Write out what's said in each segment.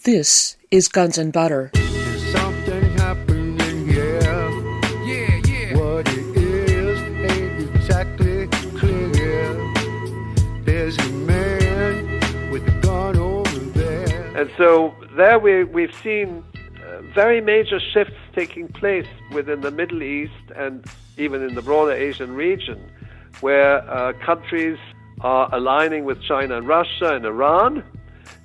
This is Guns and Butter. There's something happening here. Yeah. What it is ain't exactly clear. There's a man with a gun over there. And so there we've seen very major shifts taking place within the Middle East and even in the broader Asian region, where countries are aligning with China and Russia and Iran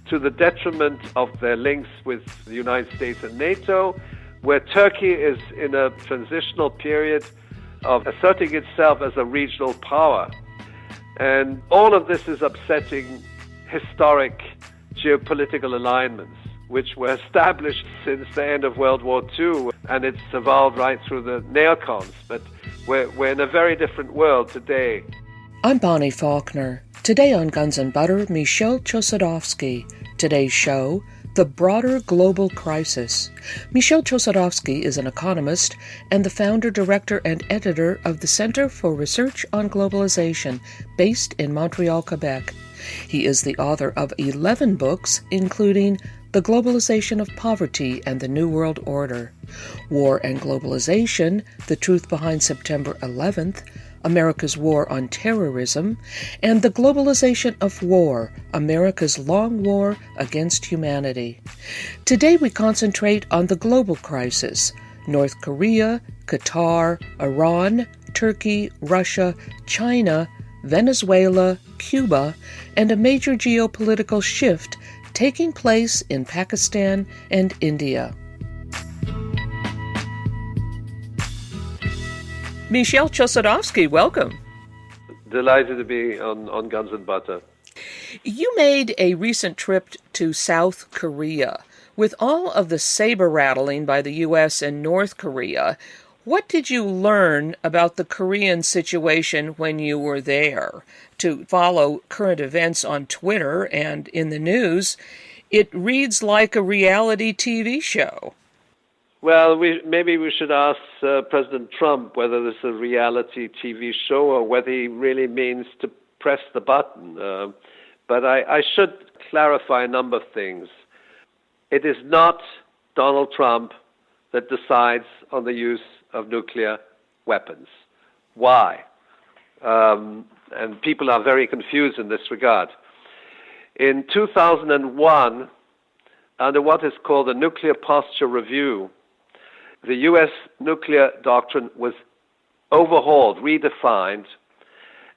to the detriment of their links with the United States and NATO, where Turkey is in a transitional period of asserting itself as a regional power. And all of this is upsetting historic geopolitical alignments, which were established since the end of World War II, and it's evolved right through the neocons. But we're in a very different world today. I'm Bonnie Faulkner. Today on Guns and Butter, Michel Chossudovsky. Today's show, The Broader Global Crisis. Michel Chossudovsky is an economist and the founder, director, and editor of the Center for Research on Globalization, based in Montreal, Quebec. He is the author of 11 books, including The Globalization of Poverty and the New World Order, War and Globalization, The Truth Behind September 11th, America's War on Terrorism, and The Globalization of War, America's Long War Against Humanity. Today we concentrate on the global crisis: North Korea, Qatar, Iran, Turkey, Russia, China, Venezuela, Cuba, and a major geopolitical shift taking place in Pakistan and India. Michel Chossudovsky, welcome. Delighted to be on Guns and Butter. You made a recent trip to South Korea. With all of the saber-rattling by the U.S. and North Korea, what did you learn about the Korean situation when you were there? To follow current events on Twitter and in the news, it reads like a reality TV show. Well, maybe we should ask President Trump whether this is a reality TV show or whether he really means to press the button. But I should clarify a number of things. It is not Donald Trump that decides on the use of nuclear weapons. Why? And people are very confused in this regard. In 2001, under what is called the Nuclear Posture Review, the U.S. nuclear doctrine was overhauled, redefined,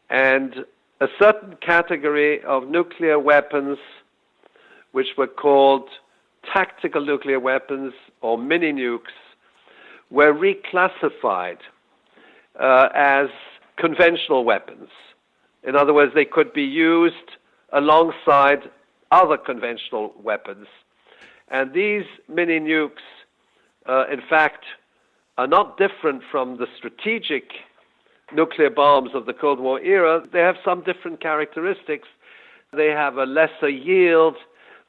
and a certain category of nuclear weapons, which were called tactical nuclear weapons or mini-nukes, were reclassified as conventional weapons. In other words, they could be used alongside other conventional weapons. And these mini-nukes, in fact, are not different from the strategic nuclear bombs of the Cold War era. They have some different characteristics. They have a lesser yield,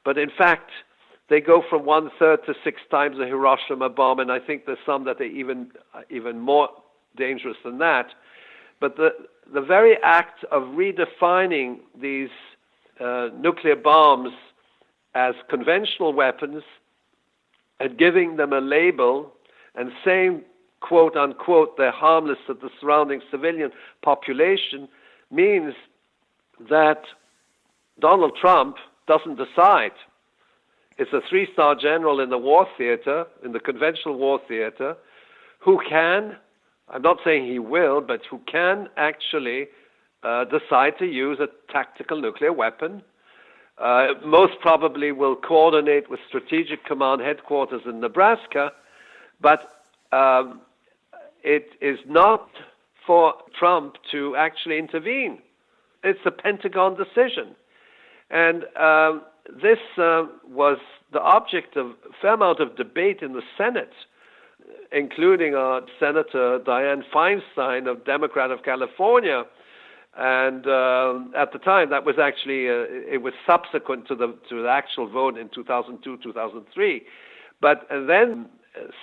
but in fact, they go from 1/3 to 6 times the Hiroshima bomb, and I think there's some that are even more dangerous than that. But the very act of redefining these nuclear bombs as conventional weapons and giving them a label and saying, quote unquote, they're harmless to the surrounding civilian population means that Donald Trump doesn't decide. It's a 3-star general in the war theater, in the conventional war theater, who can, I'm not saying he will, but who can actually decide to use a tactical nuclear weapon. Most probably will coordinate with Strategic Command Headquarters in Nebraska, but it is not for Trump to actually intervene. It's a Pentagon decision. And this was the object of a fair amount of debate in the Senate, including Senator Dianne Feinstein, a Democrat of California. And at the time, that was actually, it was subsequent to the actual vote in 2002, 2003. But then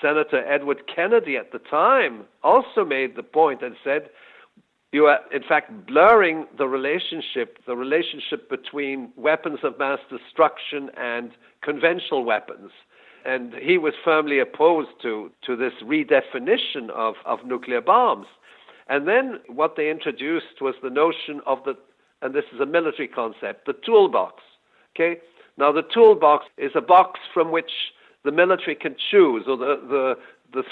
Senator Edward Kennedy at the time also made the point and said, you are, in fact, blurring the relationship between weapons of mass destruction and conventional weapons. And he was firmly opposed to this redefinition of nuclear bombs. And then what they introduced was the notion of and this is a military concept, the toolbox. Okay? Now, the toolbox is a box from which the military can choose, or the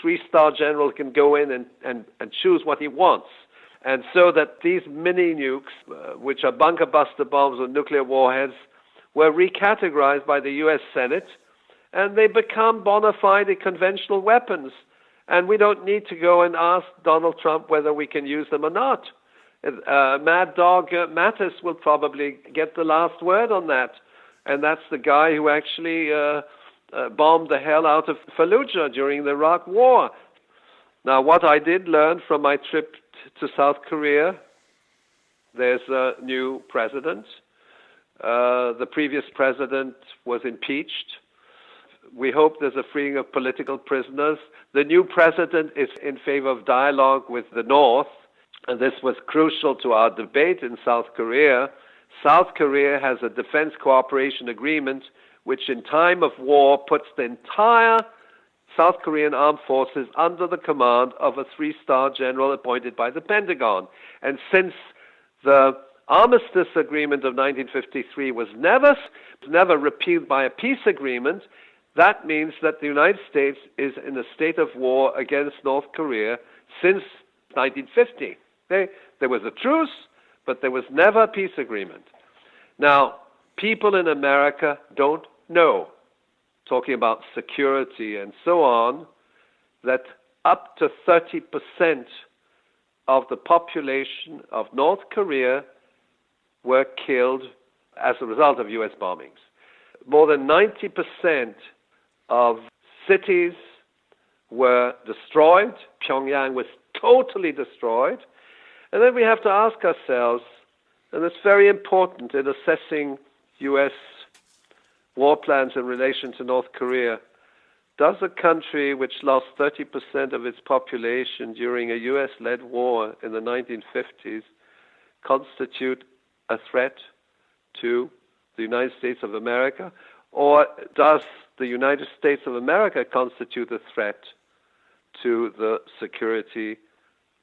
three-star general can go in and choose what he wants. And so that these mini nukes, which are bunker buster bombs or nuclear warheads, were recategorized by the U.S. Senate, and they become bona fide conventional weapons. And we don't need to go and ask Donald Trump whether we can use them or not. Mad Dog Mattis will probably get the last word on that. And that's the guy who actually bombed the hell out of Fallujah during the Iraq War. Now, what I did learn from my trip to South Korea, there's a new president. The previous president was impeached. We hope there's a freeing of political prisoners. The new president is in favor of dialogue with the North, and this was crucial to our debate in South Korea. South Korea has a defense cooperation agreement which in time of war puts the entire South Korean armed forces under the command of a three-star general appointed by the Pentagon. And since the armistice agreement of 1953 was never repealed by a peace agreement, that means that the United States is in a state of war against North Korea since 1950. There was a truce, but there was never a peace agreement. Now, people in America don't know, talking about security and so on, that up to 30% of the population of North Korea were killed as a result of U.S. bombings. More than 90% of cities were destroyed. Pyongyang was totally destroyed. And then we have to ask ourselves, and it's very important in assessing U.S. war plans in relation to North Korea, does a country which lost 30% of its population during a U.S.-led war in the 1950s constitute a threat to the United States of America? Or does the United States of America constitute a threat to the security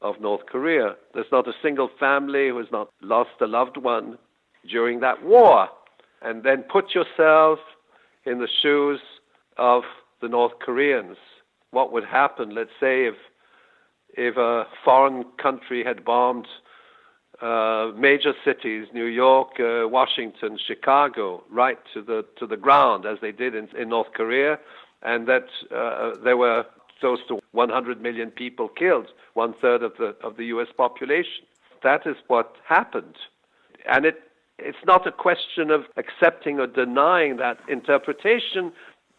of North Korea? There's not a single family who has not lost a loved one during that war. And then put yourself in the shoes of the North Koreans. What would happen, let's say, if a foreign country had bombed major cities, New York, Washington, Chicago, right to the ground, as they did in North Korea, and that there were close to 100 million people killed, 1/3 of the U.S. population. That is what happened. And it's not a question of accepting or denying that interpretation.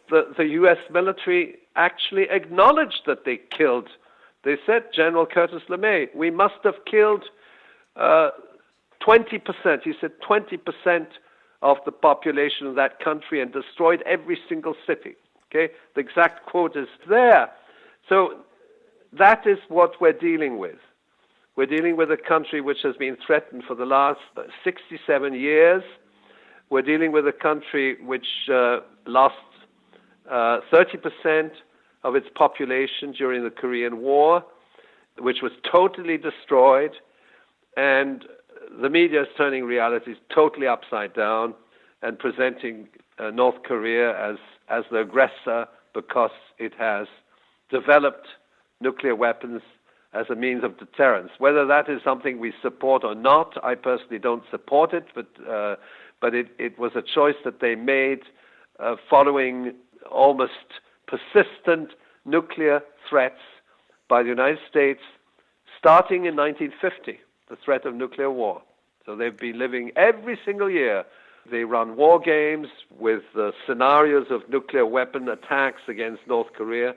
The U.S. military actually acknowledged that they killed. They said, General Curtis LeMay, we must have killed 20%. He said 20% of the population of that country and destroyed every single city. Okay, the exact quote is there. So that is what we're dealing with. We're dealing with a country which has been threatened for the last 67 years. We're dealing with a country which lost 30% of its population during the Korean War, which was totally destroyed. And the media is turning realities totally upside down and presenting North Korea as the aggressor because it has developed nuclear weapons as a means of deterrence. Whether that is something we support or not, I personally don't support it, but it was a choice that they made following almost persistent nuclear threats by the United States starting in 1950, the threat of nuclear war. So they've been living every single year. They run war games with scenarios of nuclear weapon attacks against North Korea.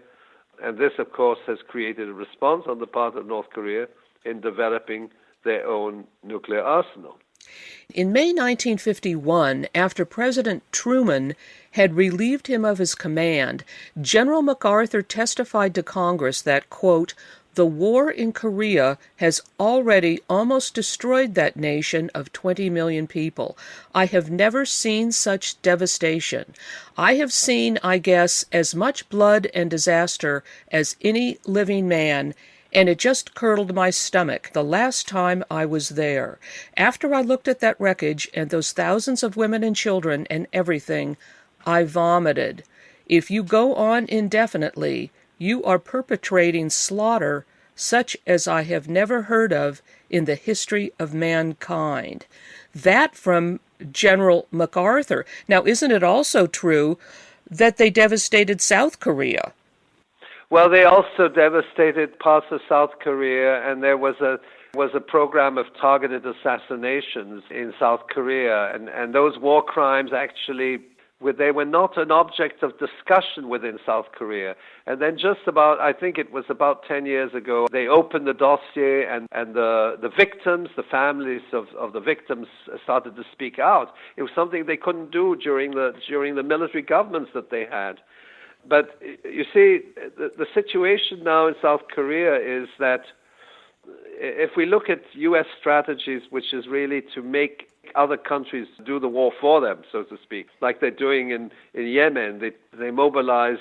And this, of course, has created a response on the part of North Korea in developing their own nuclear arsenal. In May 1951, after President Truman had relieved him of his command, General MacArthur testified to Congress that, quote, The war in Korea has already almost destroyed that nation of 20 million people. I have never seen such devastation. I have seen, I guess, as much blood and disaster as any living man, and it just curdled my stomach the last time I was there. After I looked at that wreckage and those thousands of women and children and everything, I vomited. If you go on indefinitely, you are perpetrating slaughter such as I have never heard of in the history of mankind. That from General MacArthur. Now, isn't it also true that they devastated South Korea? Well, they also devastated parts of South Korea, and there was a program of targeted assassinations in South Korea, and those war crimes actually they were not an object of discussion within South Korea. And then just about, I think it was about 10 years ago, they opened the dossier and the victims, the families of the victims started to speak out. It was something they couldn't do during the military governments that they had. But you see, the situation now in South Korea is that if we look at U.S. strategies, which is really to make other countries do the war for them, so to speak, like they're doing in Yemen. They mobilize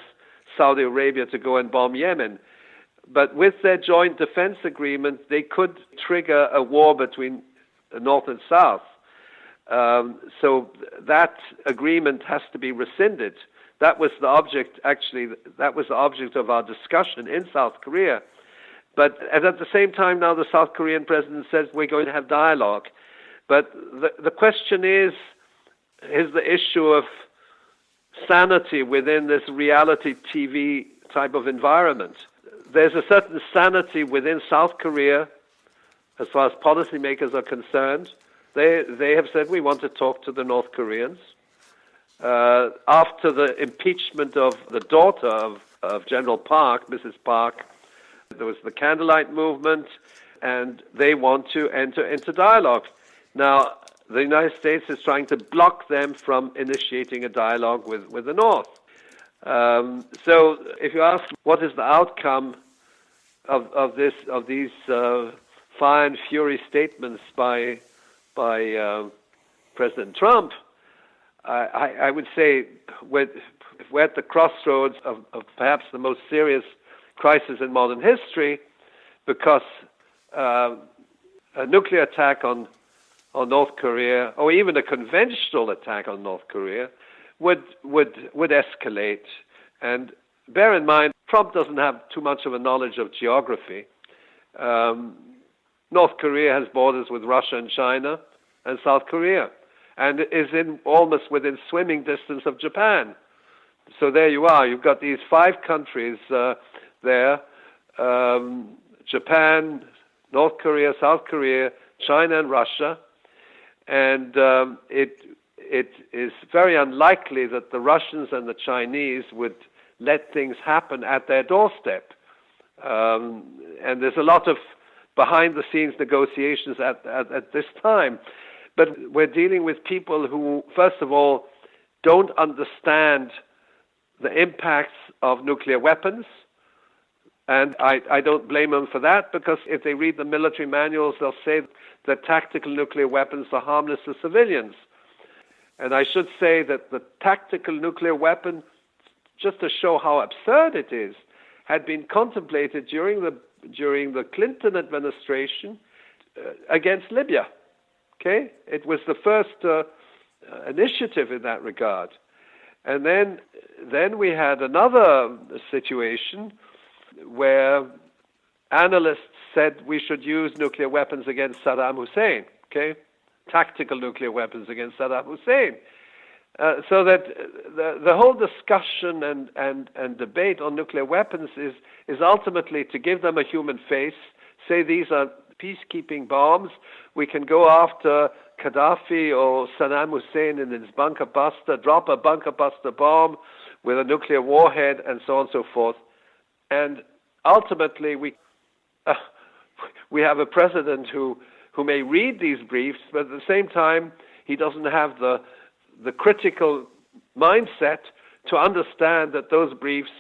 Saudi Arabia to go and bomb Yemen. But with their joint defense agreement, they could trigger a war between North and South. So that agreement has to be rescinded. That was the object of our discussion in South Korea. But at the same time now, the South Korean president says we're going to have dialogue. But the question is the issue of sanity within this reality TV type of environment. There's a certain sanity within South Korea as far as policymakers are concerned. They have said we want to talk to the North Koreans. After the impeachment of the daughter of General Park, Mrs. Park, there was the candlelight movement, and they want to enter into dialogue. Now, the United States is trying to block them from initiating a dialogue with the North. So if you ask what is the outcome of these fire and fury statements by President Trump, I would say we're at the crossroads of perhaps the most serious crisis in modern history, because a nuclear attack on North Korea, or even a conventional attack on North Korea, would escalate. And bear in mind, Trump doesn't have too much of a knowledge of geography. North Korea has borders with Russia and China and South Korea, and is almost within swimming distance of Japan. So there you are. You've got these 5 countries there: Japan, North Korea, South Korea, China, and Russia. And it is very unlikely that the Russians and the Chinese would let things happen at their doorstep. And there's a lot of behind-the-scenes negotiations at this time. But we're dealing with people who, first of all, don't understand the impacts of nuclear weapons. And I don't blame them for that, because if they read the military manuals, they'll say that tactical nuclear weapons are harmless to civilians. And I should say that the tactical nuclear weapon, just to show how absurd it is, had been contemplated during the Clinton administration against Libya. Okay? It was the first initiative in that regard. And then we had another situation where analysts said we should use nuclear weapons against Saddam Hussein, okay? Tactical nuclear weapons against Saddam Hussein. So that the whole discussion and debate on nuclear weapons is ultimately to give them a human face, say these are peacekeeping bombs. We can go after Gaddafi or Saddam Hussein in his bunker buster, drop a bunker buster bomb with a nuclear warhead, and so on and so forth. And ultimately, we have a president who may read these briefs, but at the same time, he doesn't have the critical mindset to understand that those briefs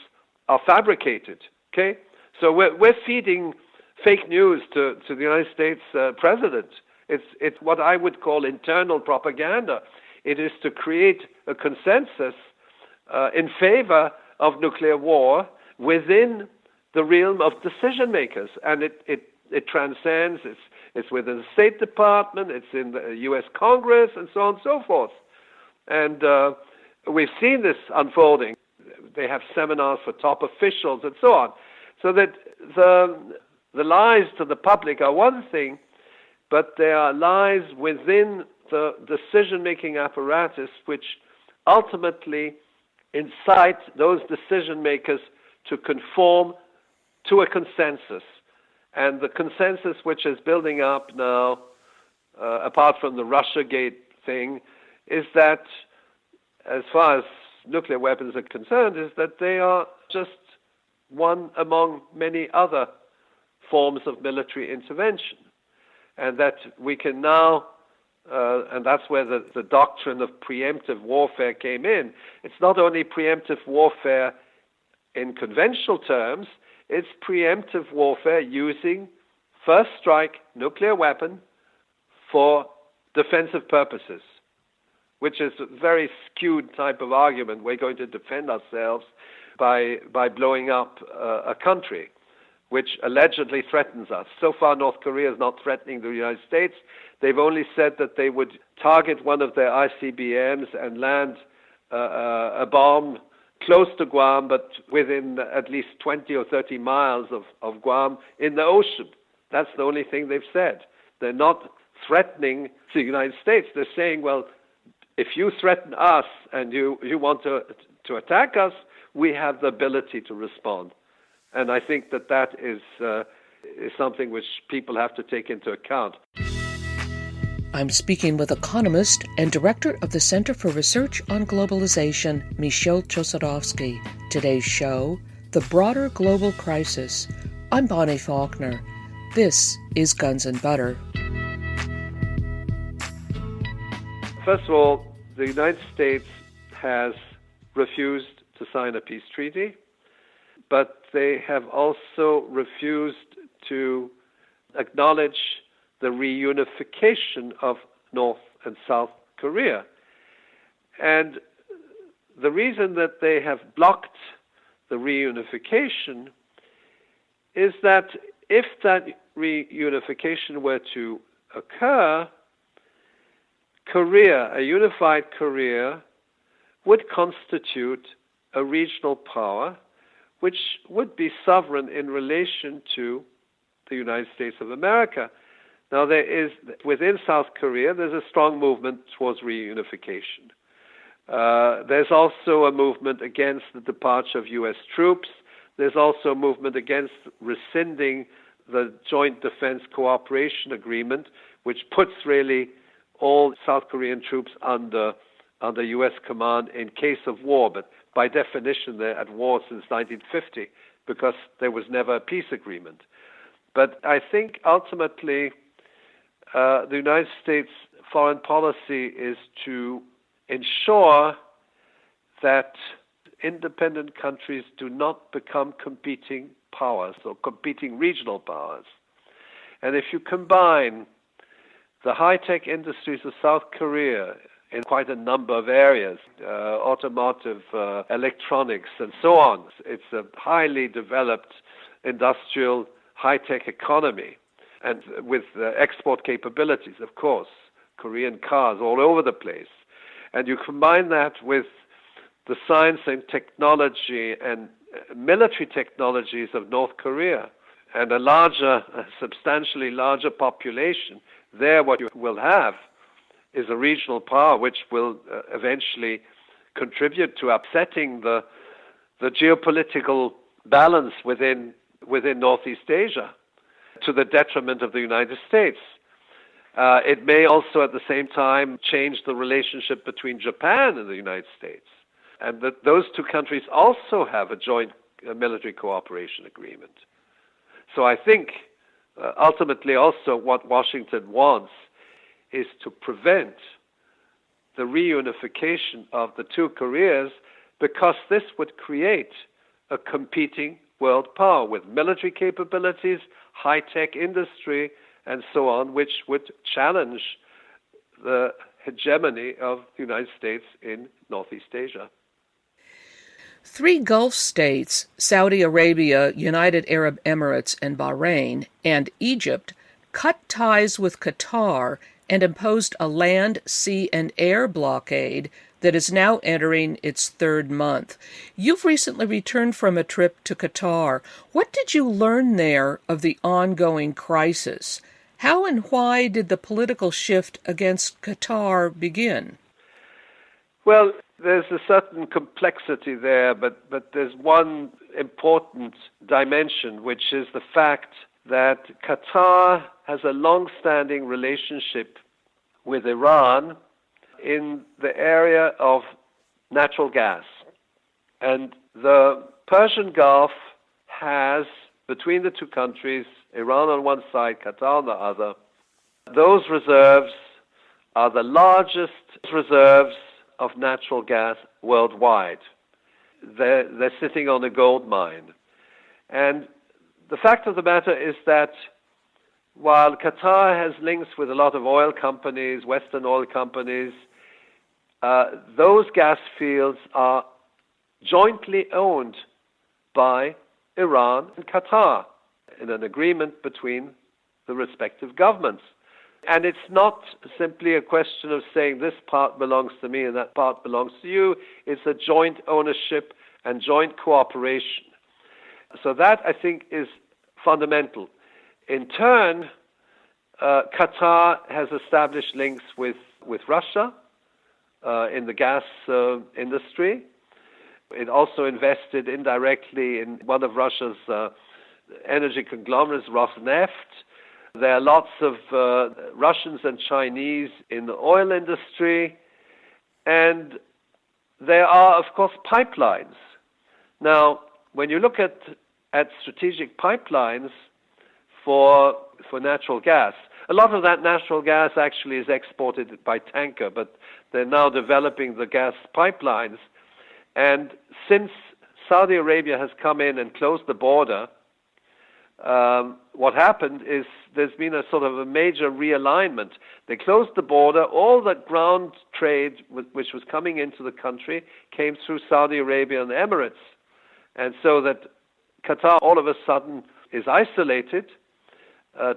are fabricated. Okay, So we're feeding fake news to the United States president. It's what I would call internal propaganda. It is to create a consensus in favor of nuclear war within the realm of decision makers, and it transcends. It's within the State Department, it's in the U.S. Congress, and so on and so forth. And we've seen this unfolding. They have seminars for top officials and so on. So that the lies to the public are one thing, but there are lies within the decision-making apparatus which ultimately incite those decision makers to conform to a consensus. And the consensus which is building up now, apart from the Russiagate thing, is that, as far as nuclear weapons are concerned, is that they are just one among many other forms of military intervention. And that we can now, and that's where the doctrine of preemptive warfare came in. It's not only preemptive warfare in conventional terms, it's preemptive warfare using first strike nuclear weapon for defensive purposes, which is a very skewed type of argument. We're going to defend ourselves by blowing up a country which allegedly threatens us. So far, North Korea is not threatening the United States. They've only said that they would target one of their ICBMs and land a bomb close to Guam, but within at least 20 or 30 miles of Guam in the ocean. That's the only thing they've said. They're not threatening the United States. They're saying, well, if you threaten us and you want to attack us, we have the ability to respond. And I think that is something which people have to take into account. I'm speaking with economist and director of the Center for Research on Globalization, Michel Chossudovsky. Today's show, The Broader Global Crisis. I'm Bonnie Faulkner. This is Guns and Butter. First of all, the United States has refused to sign a peace treaty, but they have also refused to acknowledge the reunification of North and South Korea. And the reason that they have blocked the reunification is that if that reunification were to occur, Korea, a unified Korea, would constitute a regional power which would be sovereign in relation to the United States of America. Now, there is, within South Korea, there's a strong movement towards reunification. There's also a movement against the departure of U.S. troops. There's also a movement against rescinding the Joint Defense Cooperation Agreement, which puts really all South Korean troops under U.S. command in case of war. But by definition, they're at war since 1950 because there was never a peace agreement. But I think ultimately the United States foreign policy is to ensure that independent countries do not become competing powers or competing regional powers. And if you combine the high-tech industries of South Korea in quite a number of areas, automotive, electronics, and so on, it's a highly developed industrial high-tech economy, and with export capabilities, of course, Korean cars all over the place. And you combine that with the science and technology and military technologies of North Korea and a substantially larger population, there what you will have is a regional power which will eventually contribute to upsetting the geopolitical balance within Northeast Asia, to the detriment of the United States. It may also at the same time change the relationship between Japan and the United States. And that those two countries also have a joint military cooperation agreement. So I think ultimately also what Washington wants is to prevent the reunification of the two Koreas, because this would create a competing world power with military capabilities, high-tech industry, and so on, which would challenge the hegemony of the United States in Northeast Asia. 3 Gulf states, Saudi Arabia, United Arab Emirates, and Bahrain, and Egypt, cut ties with Qatar and imposed a land, sea, and air blockade that is now entering its 3rd month. You've recently returned from a trip to Qatar. What did you learn there of the ongoing crisis? How and why did the political shift against Qatar begin? Well, there's a certain complexity there, but there's one important dimension, which is the fact that Qatar has a long-standing relationship with Iran in the area of natural gas. And the Persian Gulf has, between the two countries, Iran on one side, Qatar on the other, those reserves are the largest reserves of natural gas worldwide. They're sitting on a gold mine. And the fact of the matter is that while Qatar has links with a lot of oil companies, Western oil companies, those gas fields are jointly owned by Iran and Qatar in an agreement between the respective governments. And it's not simply a question of saying this part belongs to me and that part belongs to you. It's a joint ownership and joint cooperation. So that, I think, is fundamental. In turn, Qatar has established links with Russia in the gas industry. It also invested indirectly in one of Russia's energy conglomerates, Rosneft. There are lots of Russians and Chinese in the oil industry. And there are, of course, pipelines. Now, when you look at strategic pipelines for natural gas, a lot of that natural gas actually is exported by tanker, but they're now developing the gas pipelines. And since Saudi Arabia has come in and closed the border, what happened is there's been a sort of a major realignment. They closed the border. All the ground trade which was coming into the country came through Saudi Arabia and the Emirates. And so that Qatar all of a sudden is isolated,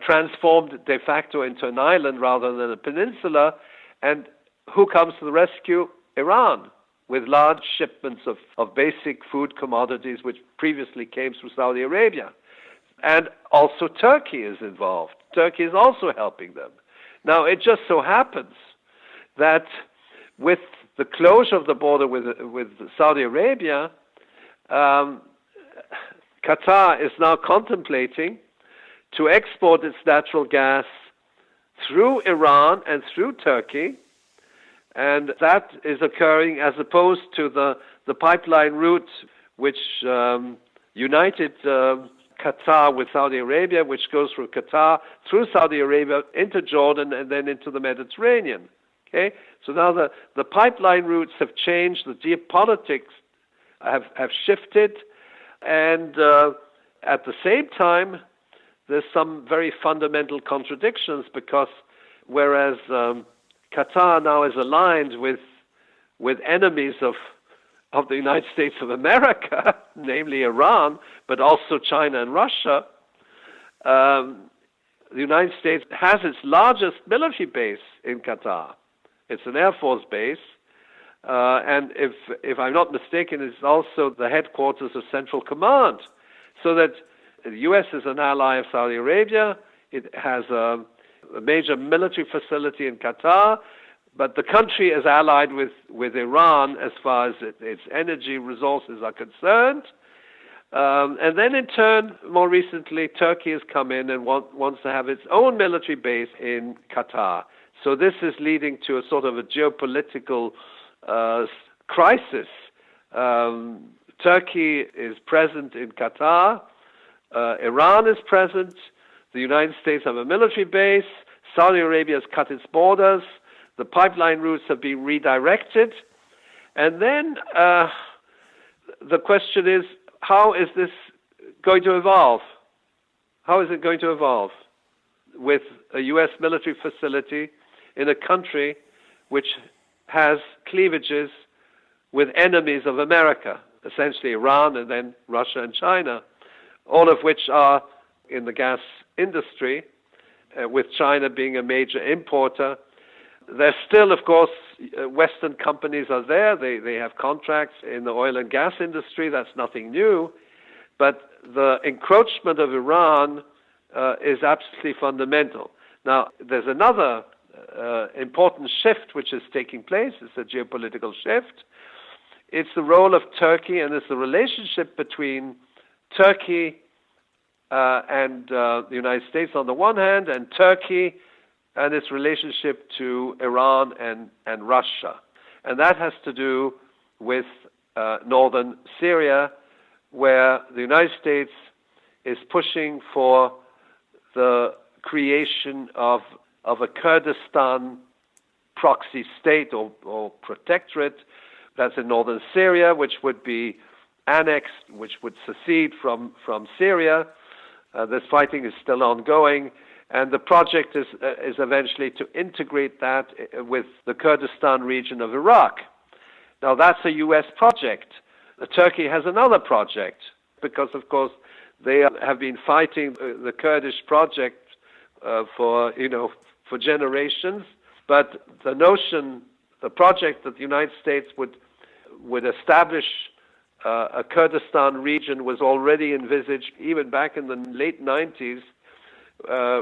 transformed de facto into an island rather than a peninsula. And who comes to the rescue? Iran, with large shipments of basic food commodities which previously came through Saudi Arabia. And also Turkey is involved. Turkey is also helping them. Now, it just so happens that with the closure of the border with Saudi Arabia, Qatar is now contemplating to export its natural gas through Iran and through Turkey, and that is occurring as opposed to the pipeline route which united Qatar with Saudi Arabia, which goes through Qatar, through Saudi Arabia, into Jordan, and then into the Mediterranean. Okay? So now the pipeline routes have changed, the geopolitics have shifted, and at the same time, there's some very fundamental contradictions, because whereas Qatar now is aligned with enemies of the United States of America, namely Iran, but also China and Russia, the United States has its largest military base in Qatar. It's an Air Force base, and if I'm not mistaken, it's also the headquarters of Central Command. So that the U.S. is an ally of Saudi Arabia. It has a major military facility in Qatar, but the country is allied with Iran as far as its energy resources are concerned. And then in turn, more recently, Turkey has come in and wants to have its own military base in Qatar. So this is leading to a sort of a geopolitical crisis. Turkey is present in Qatar. Iran is present. The United States have a military base. Saudi Arabia has cut its borders. The pipeline routes have been redirected. And then the question is, how is this going to evolve? How is it going to evolve? With a U.S. military facility in a country which has cleavages with enemies of America, essentially Iran and then Russia and China, all of which are in the gas industry, with China being a major importer. There's still, of course, Western companies are there. They have contracts in the oil and gas industry. That's nothing new. But the encroachment of Iran is absolutely fundamental. Now, there's another important shift which is taking place. It's a geopolitical shift. It's the role of Turkey, and it's the relationship between Turkey and the United States on the one hand, and Turkey and its relationship to Iran and Russia. And that has to do with northern Syria, where the United States is pushing for the creation of a Kurdistan proxy state or protectorate that's in northern Syria, which would be annexed, which would secede from Syria. This fighting is still ongoing, and the project is eventually to integrate that with the Kurdistan region of Iraq. Now, that's a U.S. project. Turkey has another project because, of course, they have been fighting the Kurdish project for generations. But the project that the United States would establish a Kurdistan region was already envisaged even back in the late 90s,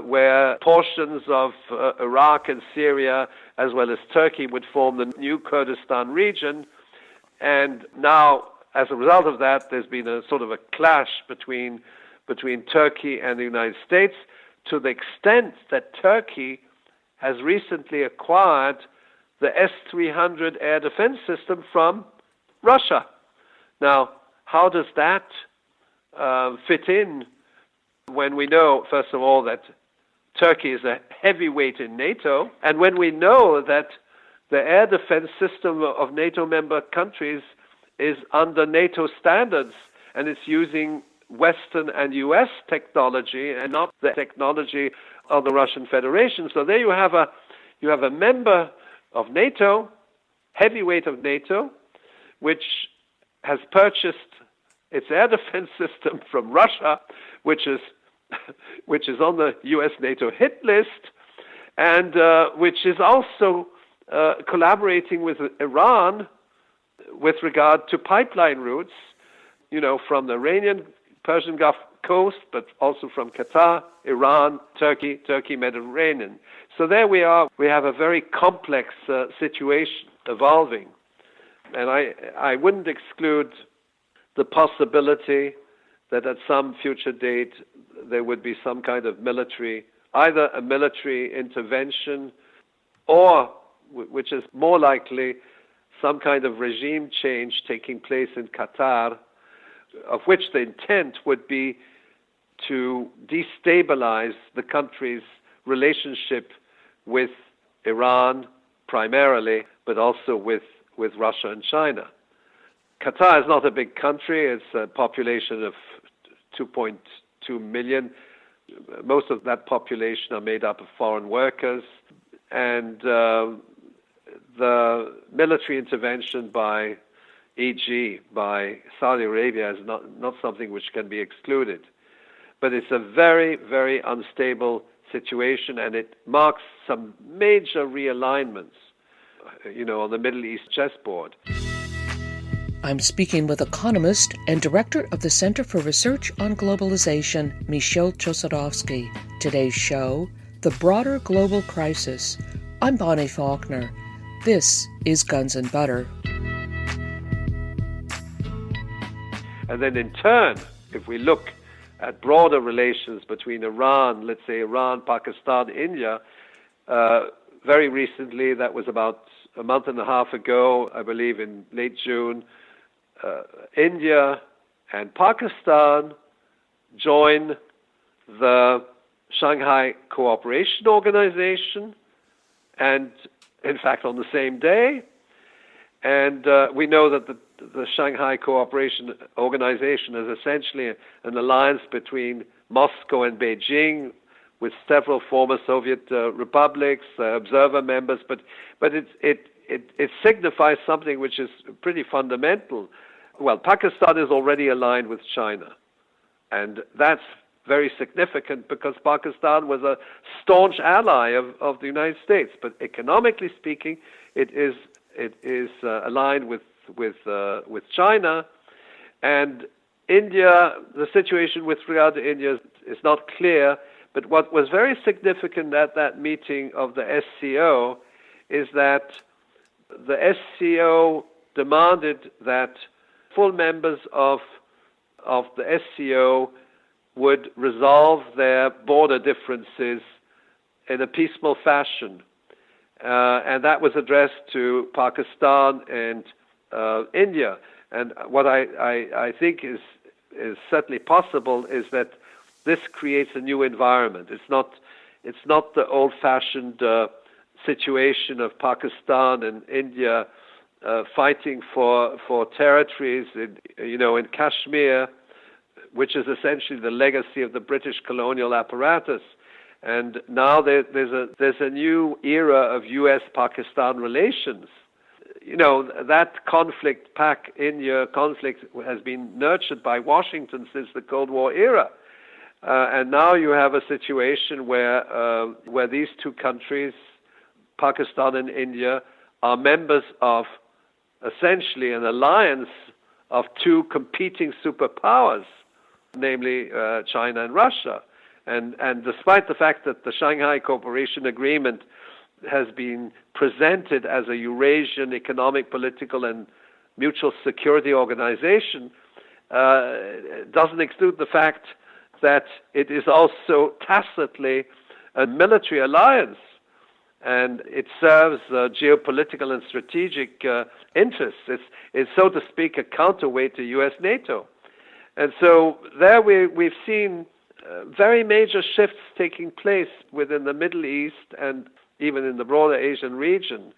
where portions of Iraq and Syria, as well as Turkey, would form the new Kurdistan region. And now, as a result of that, there's been a sort of a clash between Turkey and the United States, to the extent that Turkey has recently acquired the S-300 air defense system from Russia. Now, how does that fit in when we know, first of all, that Turkey is a heavyweight in NATO, and when we know that the air defense system of NATO member countries is under NATO standards and it's using Western and U.S. technology and not the technology of the Russian Federation? So there you have a member of NATO, heavyweight of NATO, which has purchased its air defense system from Russia, which is on the U.S. NATO hit list, and which is also collaborating with Iran with regard to pipeline routes, from the Iranian Persian Gulf coast, but also from Qatar, Iran, Turkey, Mediterranean. So there we are. We have a very complex situation evolving. And I wouldn't exclude the possibility that at some future date there would be some kind of either a military intervention or, which is more likely, some kind of regime change taking place in Qatar, of which the intent would be to destabilize the country's relationship with Iran primarily, but also with Russia and China. Qatar is not a big country. It's a population of 2.2 million. Most of that population are made up of foreign workers. And the military intervention by by Saudi Arabia is not something which can be excluded. But it's a very, very unstable situation, and it marks some major realignments, on the Middle East chessboard. I'm speaking with economist and director of the Center for Research on Globalization, Michel Chossudovsky. Today's show, The Broader Global Crisis. I'm Bonnie Faulkner. This is Guns and Butter. And then in turn, if we look at broader relations between Iran, let's say Iran, Pakistan, India, very recently, that was about a month and a half ago, I believe in late June, India and Pakistan join the Shanghai Cooperation Organization, and in fact on the same day. And we know that the Shanghai Cooperation Organization is essentially an alliance between Moscow and Beijing, with several former Soviet republics, observer members, but it signifies something which is pretty fundamental. Well, Pakistan is already aligned with China, and that's very significant because Pakistan was a staunch ally of the United States. But economically speaking, it is aligned with China, and India. The situation with regard to India is not clear. But what was very significant at that meeting of the SCO is that the SCO demanded that full members of the SCO would resolve their border differences in a peaceful fashion. And that was addressed to Pakistan and India. And what I think is certainly possible is that this creates a new environment. It's not the old-fashioned situation of Pakistan and India fighting for territories in Kashmir, which is essentially the legacy of the British colonial apparatus. And now there's a new era of U.S.-Pakistan relations. That conflict, Pak-India conflict, has been nurtured by Washington since the Cold War era. And now you have a situation where these two countries, Pakistan and India, are members of essentially an alliance of two competing superpowers, namely China and Russia. And despite the fact that the Shanghai Cooperation Agreement has been presented as a Eurasian economic, political, and mutual security organization, doesn't exclude the fact that it is also tacitly a military alliance, and it serves geopolitical and strategic interests. It's, so to speak, a counterweight to U.S. NATO. And so there we've seen very major shifts taking place within the Middle East and even in the broader Asian region,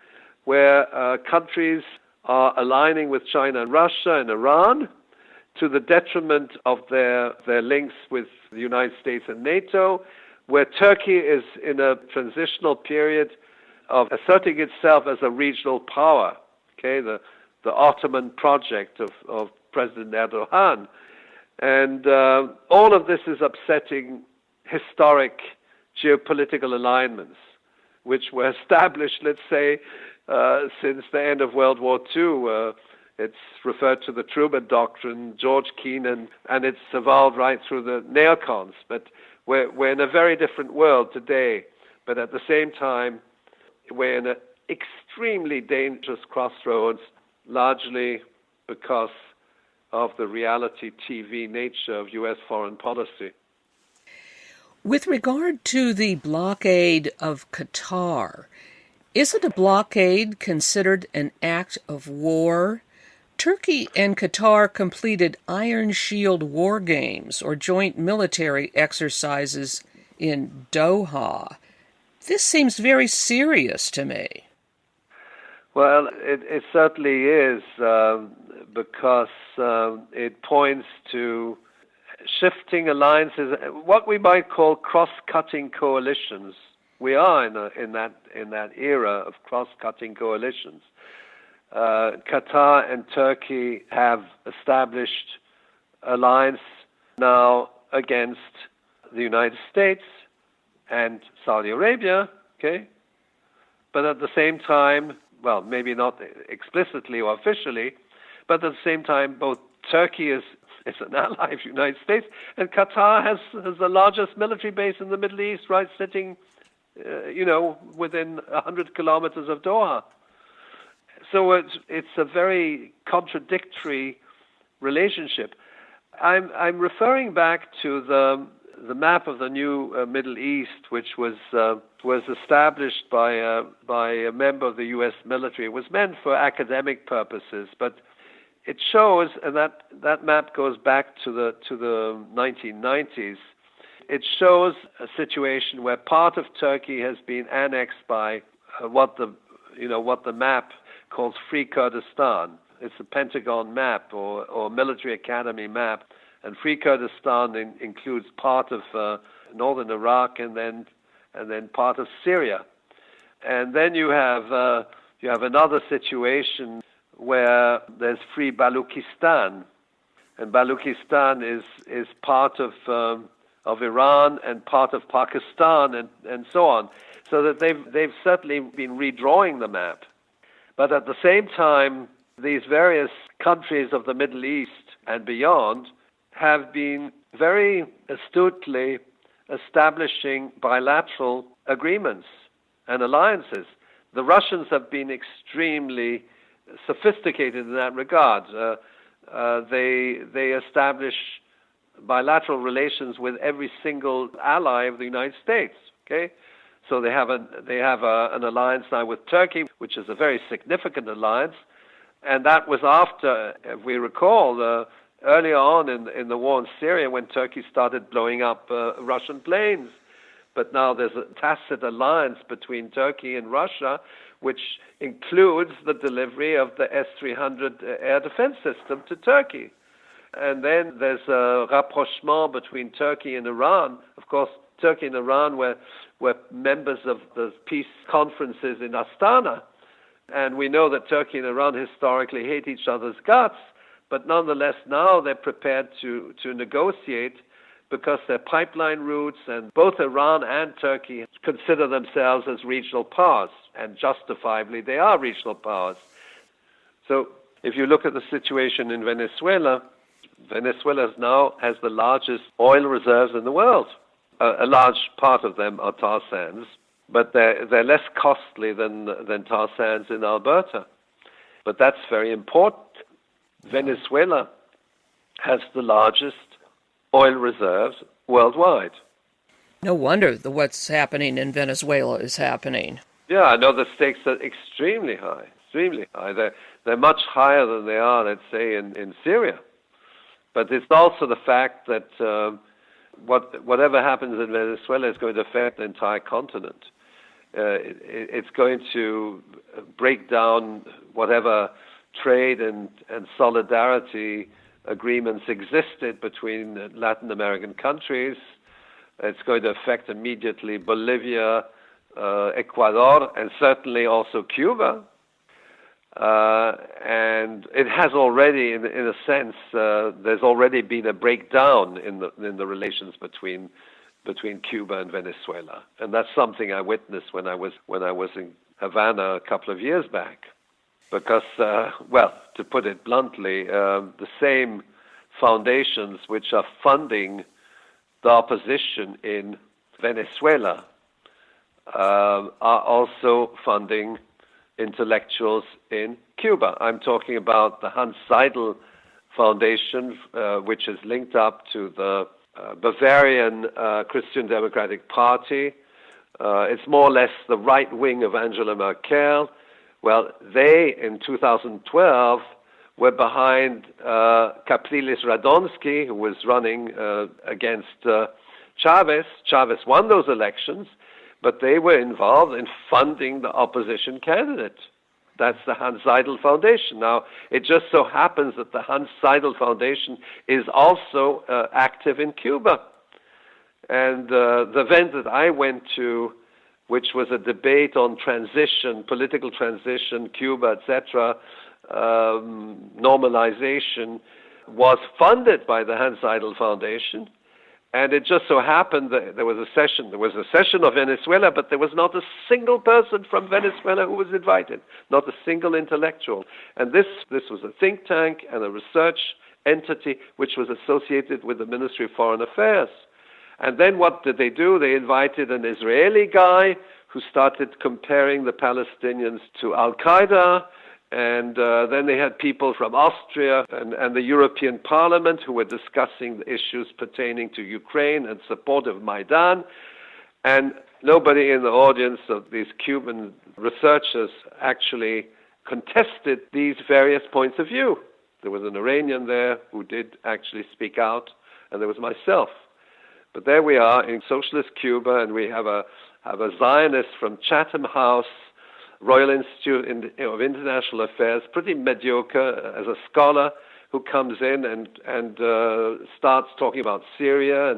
where countries are aligning with China and Russia and Iran, to the detriment of their links with the United States and NATO, where Turkey is in a transitional period of asserting itself as a regional power, the Ottoman project of President Erdogan. And all of this is upsetting historic geopolitical alignments, which were established, let's say, since the end of World War II. It's referred to the Truman Doctrine, George Kennan, and it's evolved right through the neocons. But we're in a very different world today. But at the same time, we're in an extremely dangerous crossroads, largely because of the reality TV nature of U.S. foreign policy. With regard to the blockade of Qatar, isn't a blockade considered an act of war? Turkey and Qatar completed Iron Shield war games or joint military exercises in Doha. This seems very serious to me. Well, it certainly is, because it points to shifting alliances, what we might call cross-cutting coalitions. We are in that era of cross-cutting coalitions. Qatar and Turkey have established alliance now against the United States and Saudi Arabia, but at the same time, well, maybe not explicitly or officially, but at the same time, both Turkey is an ally of the United States, and Qatar has the largest military base in the Middle East, right, sitting, within 100 kilometers of Doha. So it's a very contradictory relationship. I'm referring back to the map of the new Middle East, which was established by a member of the U.S. military. It was meant for academic purposes, but it shows, and that map goes back to the 1990s. It shows a situation where part of Turkey has been annexed by what the map called Free Kurdistan. It's a Pentagon map or military academy map, and Free Kurdistan includes part of northern Iraq and then part of Syria. And then you have another situation where there's Free Baluchistan, and Baluchistan is part of Iran and part of Pakistan and so on. So that they've certainly been redrawing the map. But at the same time, these various countries of the Middle East and beyond have been very astutely establishing bilateral agreements and alliances. The Russians have been extremely sophisticated in that regard. They establish bilateral relations with every single ally of the United States. Okay, so they have an alliance now with Turkey, which is a very significant alliance, and that was after, if we recall, earlier on in the war in Syria when Turkey started blowing up Russian planes. But now there's a tacit alliance between Turkey and Russia, which includes the delivery of the S-300 air defense system to Turkey. And then there's a rapprochement between Turkey and Iran. Of course, Turkey and Iran were members of the peace conferences in Astana. And we know that Turkey and Iran historically hate each other's guts, but nonetheless now they're prepared to negotiate because their pipeline routes, and both Iran and Turkey consider themselves as regional powers, and justifiably they are regional powers. So if you look at the situation in Venezuela, Venezuela now has the largest oil reserves in the world. A large part of them are tar sands, but they're less costly than tar sands in Alberta. But that's very important. Venezuela has the largest oil reserves worldwide. No wonder what's happening in Venezuela is happening. Yeah, I know the stakes are extremely high, extremely high. They're much higher than they are, let's say, in Syria. But it's also the fact that whatever happens in Venezuela is going to affect the entire continent. It's going to break down whatever trade and solidarity agreements existed between Latin American countries. It's going to affect immediately Bolivia, Ecuador, and certainly also Cuba. And it has already, in a sense, there's already been a breakdown in the relations between Cuba and Venezuela, and that's something I witnessed when I was in Havana a couple of years back. Because, to put it bluntly, the same foundations which are funding the opposition in Venezuela are also funding intellectuals in Cuba. I'm talking about the Hans Seidel Foundation, which is linked up to the Bavarian Christian Democratic Party. It's more or less the right wing of Angela Merkel. Well, they, in 2012, were behind Capriles Radonsky, who was running against Chavez. Chavez won those elections, but they were involved in funding the opposition candidate. That's the Hans Seidel Foundation. Now, it just so happens that the Hans Seidel Foundation is also active in Cuba. And the event that I went to, which was a debate on transition, political transition, Cuba, etc., normalization, was funded by the Hans Seidel Foundation. And it just so happened that there was a session of Venezuela, but there was not a single person from Venezuela who was invited, not a single intellectual. And this was a think tank and a research entity which was associated with the Ministry of Foreign Affairs. And then what did they do? They invited an Israeli guy who started comparing the Palestinians to Al-Qaeda. And then they had people from Austria and the European Parliament who were discussing the issues pertaining to Ukraine and support of Maidan. And nobody in the audience of these Cuban researchers actually contested these various points of view. There was an Iranian there who did actually speak out, and there was myself. But there we are in socialist Cuba, and we have a Zionist from Chatham House Royal Institute of International Affairs, pretty mediocre as a scholar who comes in and starts talking about Syria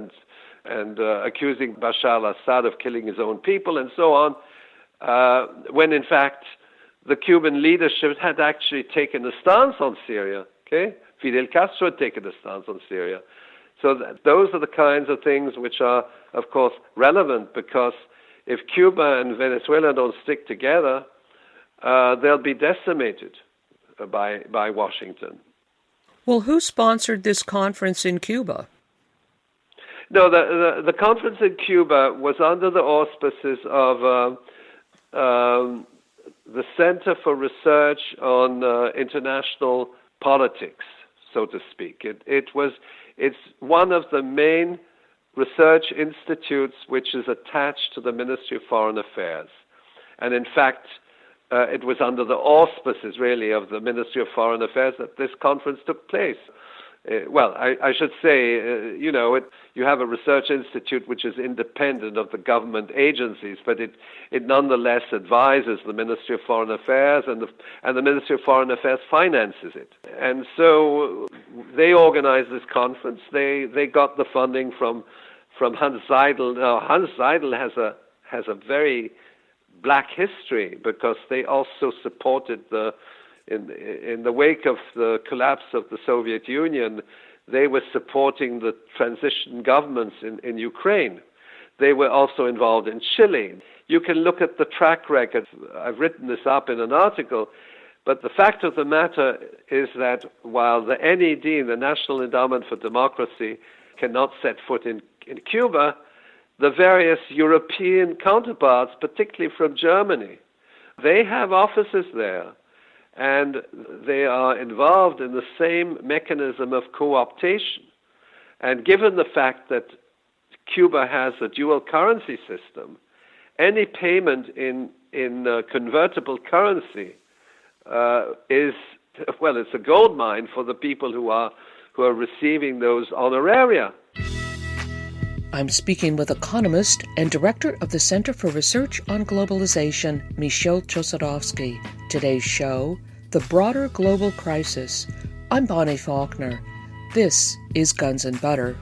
and accusing Bashar al-Assad of killing his own people and so on, when in fact the Cuban leadership had actually taken a stance on Syria. Okay, Fidel Castro had taken a stance on Syria. So those are the kinds of things which are, of course, relevant, because if Cuba and Venezuela don't stick together, they'll be decimated by Washington. Well, who sponsored this conference in Cuba? No, the conference in Cuba was under the auspices of the Center for Research on International Politics, so to speak. It's one of the main research institutes which is attached to the Ministry of Foreign Affairs. And in fact, it was under the auspices, really, of the Ministry of Foreign Affairs that this conference took place. I should say, you have a research institute which is independent of the government agencies, but it nonetheless advises the Ministry of Foreign Affairs, and the Ministry of Foreign Affairs finances it. And so they organized this conference. They got the funding from Hans Seidel. Now, Hans Seidel has a very black history, because they also supported in the wake of the collapse of the Soviet Union, they were supporting the transition governments in Ukraine. They were also involved in Chile. You can look at the track record. I've written this up in an article, but the fact of the matter is that while the NED, the National Endowment for Democracy, cannot set foot in Cuba, the various European counterparts, particularly from Germany, they have offices there, and they are involved in the same mechanism of co-optation. And given the fact that Cuba has a dual currency system, any payment in convertible currency it's a gold mine for the people who are receiving those honoraria. I'm speaking with economist and director of the Center for Research on Globalization, Michel Chossudovsky. Today's show, The Broader Global Crisis. I'm Bonnie Faulkner. This is Guns and Butter.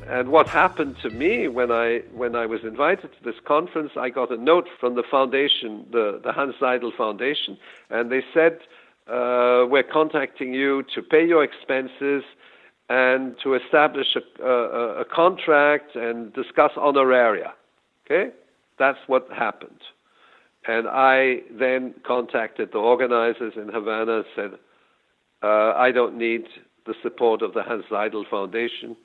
And what happened to me when I was invited to this conference, I got a note from the foundation, the Hans Seidel Foundation, and they said, we're contacting you to pay your expenses and to establish a contract and discuss honoraria. Okay? That's what happened. And I then contacted the organizers in Havana and said, I don't need the support of the Hans Seidel Foundation.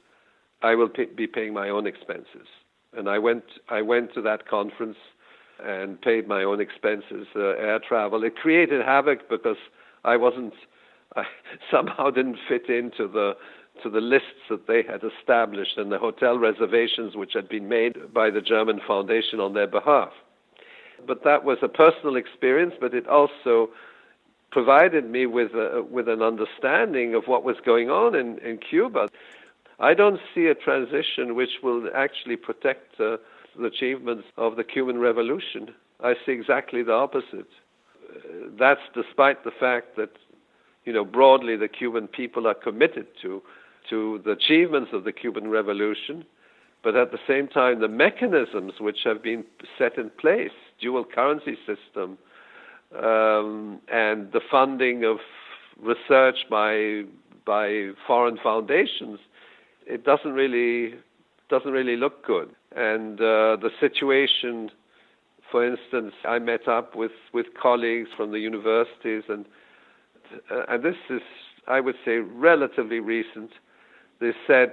I will be paying my own expenses. And I went to that conference and paid my own expenses, air travel. It created havoc because I somehow didn't fit into the lists that they had established and the hotel reservations which had been made by the German Foundation on their behalf. But that was a personal experience, but it also provided me with an understanding of what was going on in Cuba. I don't see a transition which will actually protect the achievements of the Cuban Revolution. I see exactly the opposite. That's despite the fact that, broadly the Cuban people are committed to the achievements of the Cuban Revolution, but at the same time the mechanisms which have been set in place, dual currency system, and the funding of research by foreign foundations, it doesn't really look good. And the situation, for instance, I met up with colleagues from the universities, and this is, I would say, relatively recent. They said,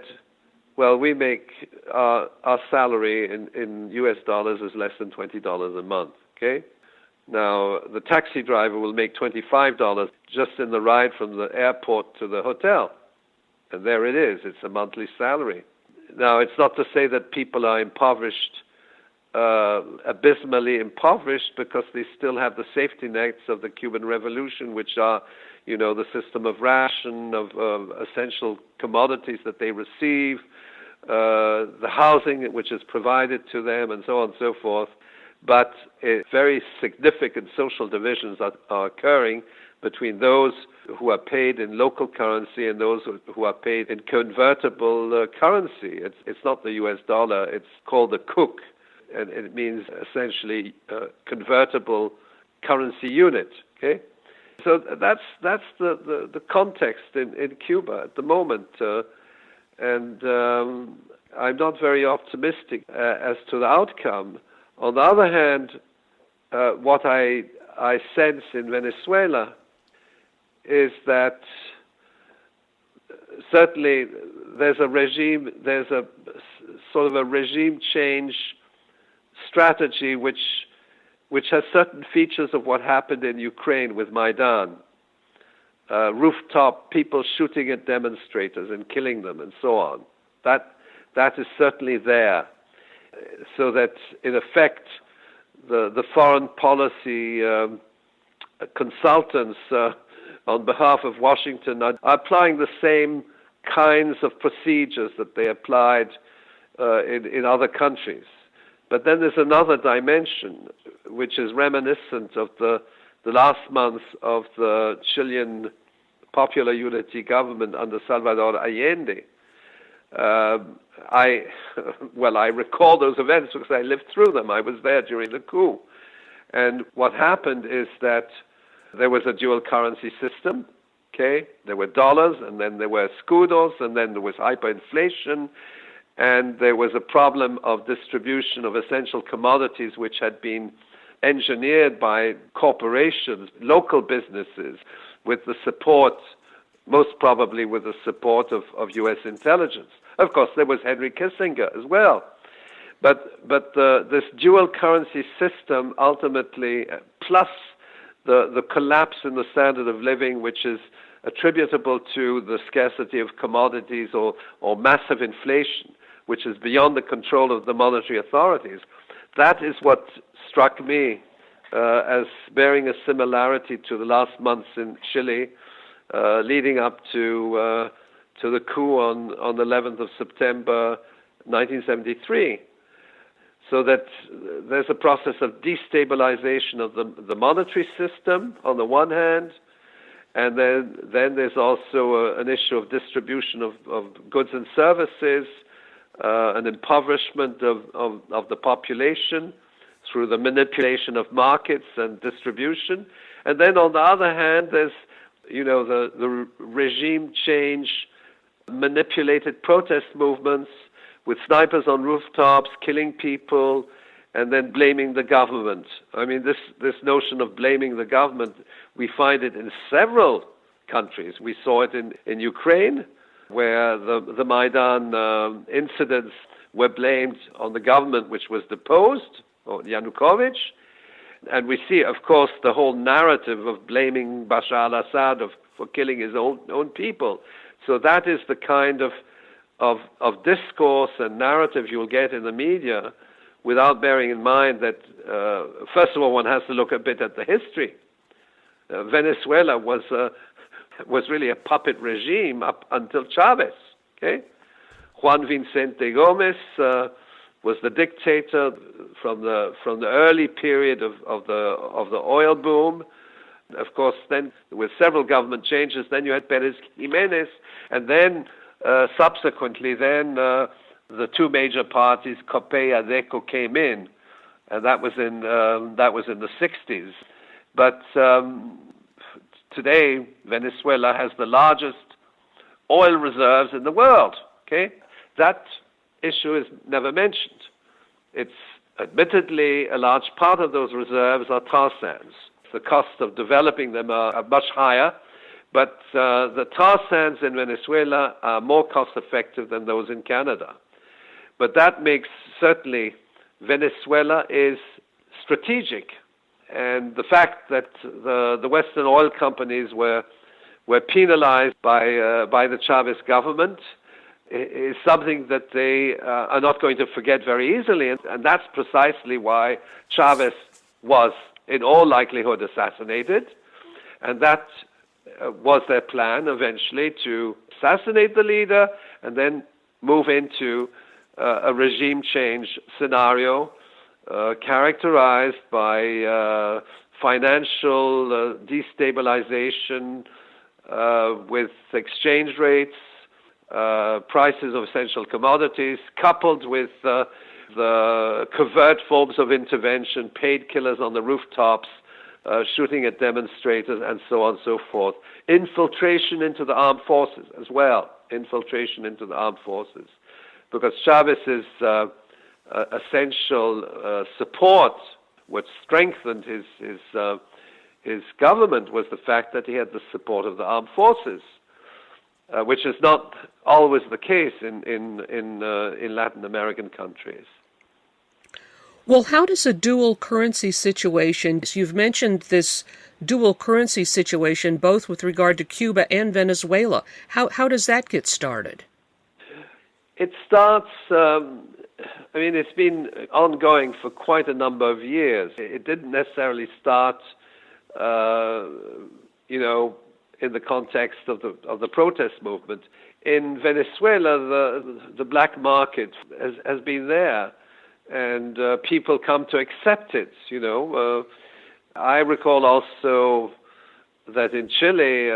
well, we make our salary in US dollars is less than $20 a month, okay? Now, the taxi driver will make $25 just in the ride from the airport to the hotel. And there it is. It's a monthly salary. Now, it's not to say that people are impoverished, abysmally impoverished, because they still have the safety nets of the Cuban Revolution, which are, the system of ration, of essential commodities that they receive, the housing which is provided to them, and so on and so forth. But very significant social divisions are occurring between those who are paid in local currency and those who are paid in convertible currency. It's not the US dollar, it's called the KUK, and it means essentially convertible currency unit. Okay, so that's the context in Cuba at the moment, and I'm not very optimistic as to the outcome. On the other hand, what I sense in Venezuela is that certainly there's a sort of a regime change strategy which has certain features of what happened in Ukraine with Maidan. Rooftop people shooting at demonstrators and killing them and so on. That is certainly there. So that in effect the foreign policy consultants on behalf of Washington are applying the same kinds of procedures that they applied in other countries. But then there's another dimension which is reminiscent of the last month of the Chilean Popular Unity government under Salvador Allende. I recall those events because I lived through them. I was there during the coup. And what happened is that there was a dual currency system, okay? There were dollars, and then there were escudos, and then there was hyperinflation, and there was a problem of distribution of essential commodities which had been engineered by corporations, local businesses, with the support, most probably with the support of U.S. intelligence. Of course, there was Henry Kissinger as well. But this dual currency system ultimately, plus the collapse in the standard of living, which is attributable to the scarcity of commodities or massive inflation, which is beyond the control of the monetary authorities, that is what struck me as bearing a similarity to the last months in Chile, leading up to the coup on the 11th of September 1973. So that there's a process of destabilization of the monetary system on the one hand, and then there's also an issue of distribution of goods and services, an impoverishment of the population through the manipulation of markets and distribution. And then on the other hand, there's the regime change manipulated protest movements with snipers on rooftops, killing people, and then blaming the government. I mean, this notion of blaming the government, we find it in several countries. We saw it in Ukraine, where the Maidan incidents were blamed on the government which was deposed, or Yanukovych. And we see, of course, the whole narrative of blaming Bashar al-Assad for killing his own people. So that is the kind of discourse and narrative you'll get in the media, without bearing in mind that, first of all, one has to look a bit at the history. Venezuela was really a puppet regime up until Chavez. Okay, Juan Vicente Gomez was the dictator from the early period of the oil boom. Of course, then with several government changes, then you had Pérez Jiménez, and then subsequently, the two major parties, COPE and ADECO, came in, and that was in the 60s. But today, Venezuela has the largest oil reserves in the world. Okay, that issue is never mentioned. It's admittedly a large part of those reserves are tar sands. The cost of developing them are much higher, but the tar sands in Venezuela are more cost effective than those in Canada. But that makes certainly Venezuela is strategic. And the fact that the Western oil companies were penalized by the Chavez government is something that they are not going to forget very easily. And that's precisely why Chavez was, in all likelihood, assassinated. And that was their plan eventually, to assassinate the leader and then move into a regime change scenario characterized by financial destabilization with exchange rates, prices of essential commodities, coupled with the covert forms of intervention, paid killers on the rooftops, shooting at demonstrators, and so on and so forth. Infiltration into the armed forces as well. Infiltration into the armed forces. Because Chavez's essential support, what strengthened his government, was the fact that he had the support of the armed forces, which is not always the case in Latin American countries. Well, how does a dual currency situation, you've mentioned this dual currency situation both with regard to Cuba and Venezuela, how does that get started? It starts, it's been ongoing for quite a number of years. It didn't necessarily start, in the context of the protest movement. In Venezuela, the black market has been there, and people come to accept it. I recall also that in Chile,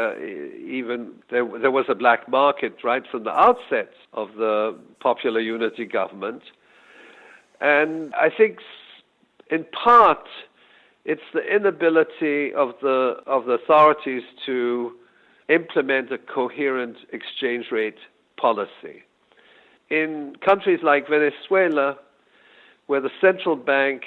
even there was a black market right from the outset of the Popular Unity government. And I think in part it's the inability of the authorities to implement a coherent exchange rate policy. In countries like Venezuela, where the central bank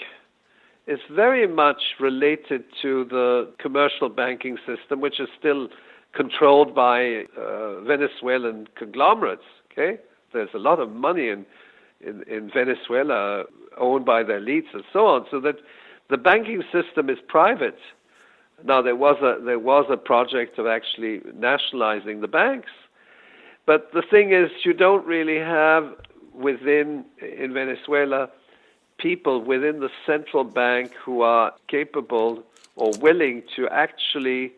is very much related to the commercial banking system, which is still controlled by Venezuelan conglomerates. Okay, there's a lot of money in Venezuela owned by the elites and so on, so that the banking system is private. Now there was a project of actually nationalizing the banks, but the thing is, you don't really have in Venezuela people within the central bank who are capable or willing to actually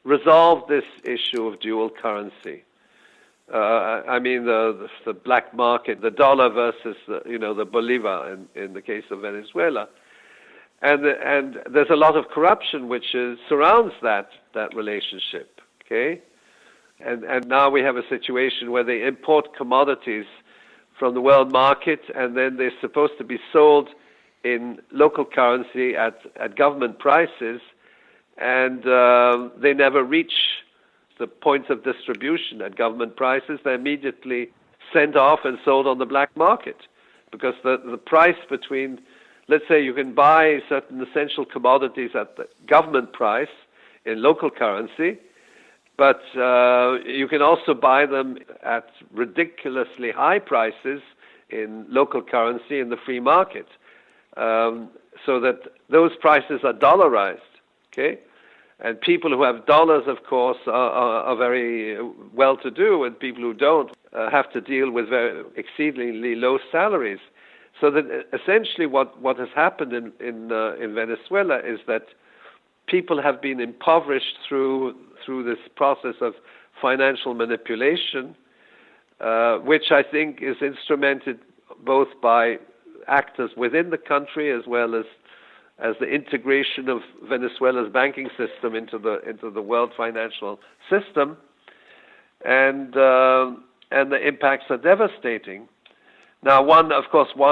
resolve this issue of dual currency. The black market, the dollar versus the bolivar in the case of Venezuela, and there's a lot of corruption which surrounds that relationship. Okay, and now we have a situation where they import commodities from the world market, and then they're supposed to be sold in local currency at government prices, and they never reach the points of distribution at government prices. They're immediately sent off and sold on the black market, because the price between, let's say you can buy certain essential commodities at the government price in local currency, but you can also buy them at ridiculously high prices in local currency in the free market, so that those prices are dollarized. Okay, and people who have dollars, of course, are very well-to-do, and people who don't have to deal with very exceedingly low salaries. So that essentially, what has happened in Venezuela is that people have been impoverished through this process of financial manipulation, which I think is instrumented both by actors within the country as well as the integration of Venezuela's banking system into the world financial system, and the impacts are devastating. Now, one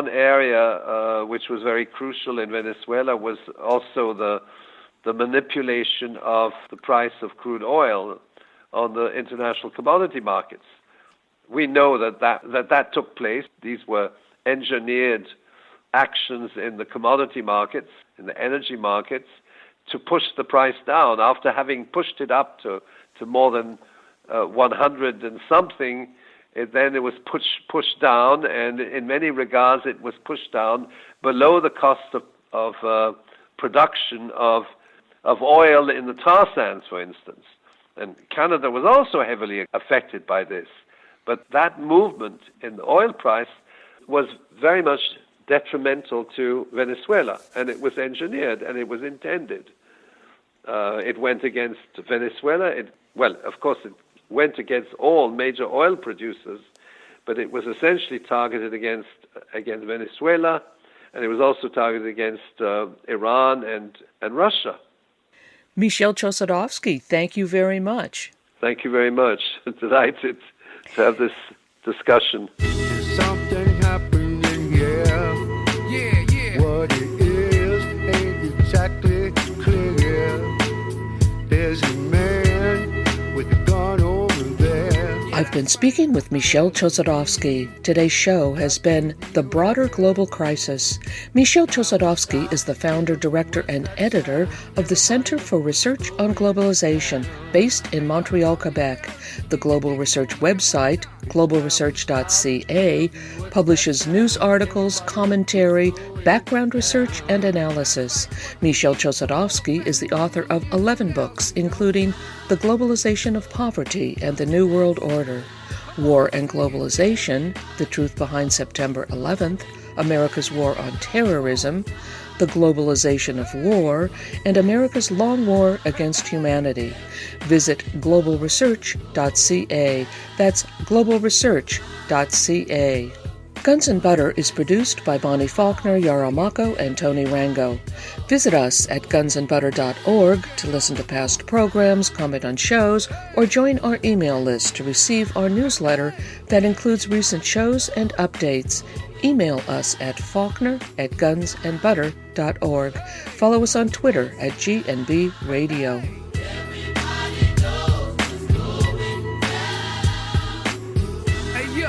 area which was very crucial in Venezuela was also the manipulation of the price of crude oil on the international commodity markets. We know that took place. These were engineered actions in the commodity markets, in the energy markets, to push the price down. After having pushed it up to more than 100 and something, it was pushed down, and in many regards it was pushed down below the cost of production of oil in the tar sands, for instance. And Canada was also heavily affected by this. But that movement in the oil price was very much detrimental to Venezuela, and it was engineered and it was intended. It went against Venezuela. Of course, it went against all major oil producers, but it was essentially targeted against Venezuela, and it was also targeted against Iran and Russia. Michel Chossudovsky, thank you very much. Thank you very much. Delighted to have this discussion. Something happening here. What it is ain't exactly clear. There's a man with a gun over there. I've been speaking with Michel Chossudovsky. Today's show has been The Broader Global Crisis. Michel Chossudovsky is the founder, director, and editor of the Center for Research on Globalization, based in Montreal, Quebec. The Global Research website, globalresearch.ca, publishes news articles, commentary, background research, and analysis. Michel Chossudovsky is the author of 11 books, including The Globalization of Poverty and the New World Order, War and Globalization, The Truth Behind September 11th, America's War on Terrorism, The Globalization of War, and America's Long War Against Humanity. Visit globalresearch.ca. That's globalresearch.ca. Guns and Butter is produced by Bonnie Faulkner, Yara Mako, and Tony Rango. Visit us at gunsandbutter.org to listen to past programs, comment on shows, or join our email list to receive our newsletter that includes recent shows and updates. Email us at faulkner@gunsandbutter.org. Follow us on Twitter at GNB Radio. Hey yo!